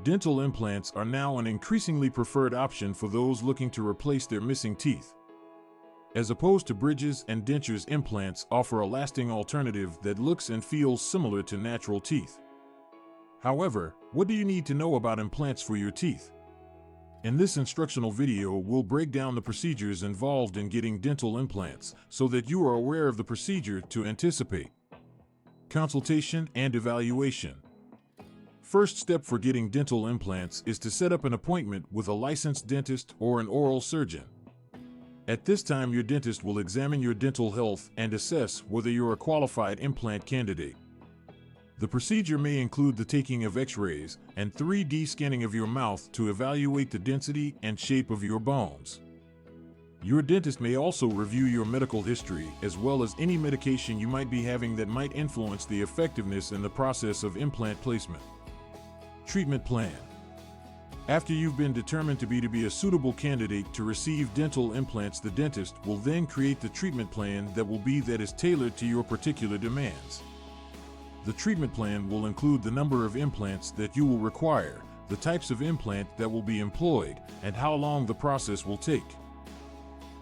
Dental implants are now an increasingly preferred option for those looking to replace their missing teeth. As opposed to bridges and dentures, implants offer a lasting alternative that looks and feels similar to natural teeth. However, what do you need to know about implants for your teeth? In this instructional video, we'll break down the procedures involved in getting dental implants so that you are aware of the procedure to anticipate. Consultation and evaluation. First step for getting dental implants is to set up an appointment with a licensed dentist or an oral surgeon. At this time, your dentist will examine your dental health and assess whether you're a qualified implant candidate. The procedure may include the taking of X-rays and 3D scanning of your mouth to evaluate the density and shape of your bones. Your dentist may also review your medical history as well as any medication you might be having that might influence the effectiveness in the process of implant placement. Treatment plan. After you've been determined to be a suitable candidate to receive dental implants, the dentist will then create the treatment plan that is tailored to your particular demands. The treatment plan will include the number of implants that you will require, the types of implant that will be employed, and how long the process will take.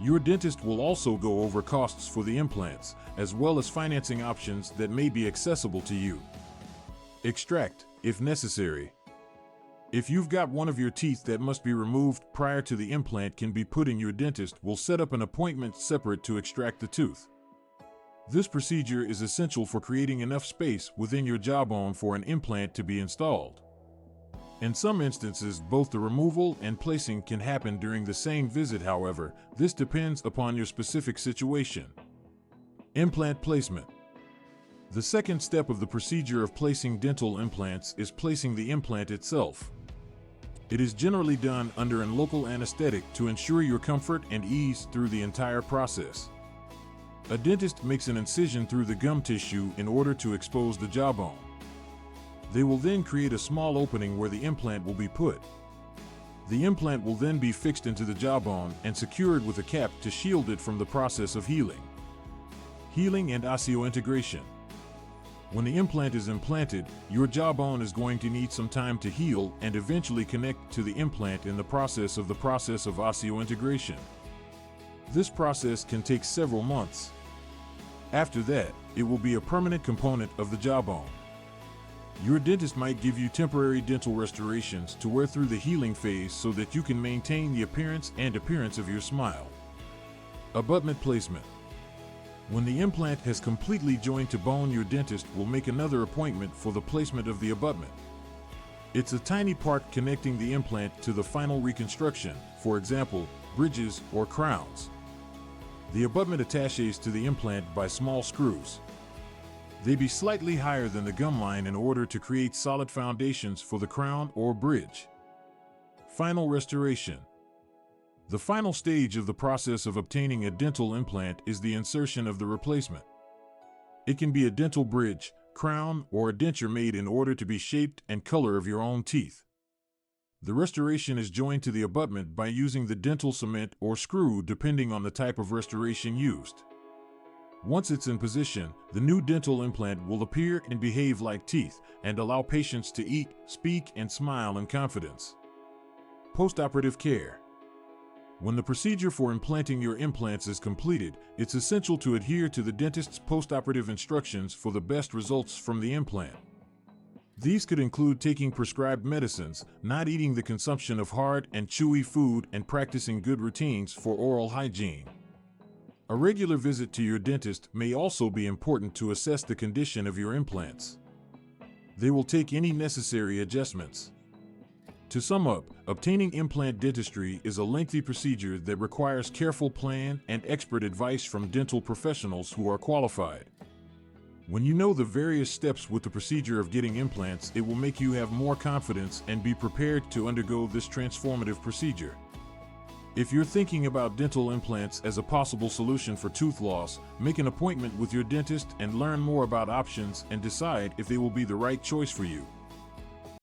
Your dentist will also go over costs for the implants, as well as financing options that may be accessible to you. Extract, if necessary. If you've got one of your teeth that must be removed prior to the implant can be put in, your dentist will set up an appointment separate to extract the tooth. This procedure is essential for creating enough space within your jawbone for an implant to be installed. In some instances, both the removal and placing can happen during the same visit. However, this depends upon your specific situation. Implant placement. The second step of the procedure of placing dental implants is placing the implant itself. It is generally done under a local anesthetic to ensure your comfort and ease through the entire process. A dentist makes an incision through the gum tissue in order to expose the jawbone. They will then create a small opening where the implant will be put. The implant will then be fixed into the jawbone and secured with a cap to shield it from the process of healing. Healing and osseointegration. When the implant is implanted, your jawbone is going to need some time to heal and eventually connect to the implant in the process of osseointegration. This process can take several months. After that, it will be a permanent component of the jawbone. Your dentist might give you temporary dental restorations to wear through the healing phase so that you can maintain the appearance of your smile. Abutment placement. When the implant has completely joined to bone, your dentist will make another appointment for the placement of the abutment. It's a tiny part connecting the implant to the final reconstruction, for example, bridges or crowns. The abutment attaches to the implant by small screws. They be slightly higher than the gum line in order to create solid foundations for the crown or bridge. Final restoration. The final stage of the process of obtaining a dental implant is the insertion of the replacement. It can be a dental bridge, crown, or a denture made in order to be shaped and color of your own teeth. The restoration is joined to the abutment by using the dental cement or screw depending on the type of restoration used. Once it's in position, the new dental implant will appear and behave like teeth and allow patients to eat, speak, and smile in confidence. Postoperative care. When the procedure for implanting your implants is completed, it's essential to adhere to the dentist's postoperative instructions for the best results from the implant. These could include taking prescribed medicines, not eating the consumption of hard and chewy food, and practicing good routines for oral hygiene. A regular visit to your dentist may also be important to assess the condition of your implants. They will take any necessary adjustments. To sum up, obtaining implant dentistry is a lengthy procedure that requires careful plan and expert advice from dental professionals who are qualified. When you know the various steps with the procedure of getting implants, it will make you have more confidence and be prepared to undergo this transformative procedure. If you're thinking about dental implants as a possible solution for tooth loss, make an appointment with your dentist and learn more about options and decide if they will be the right choice for you.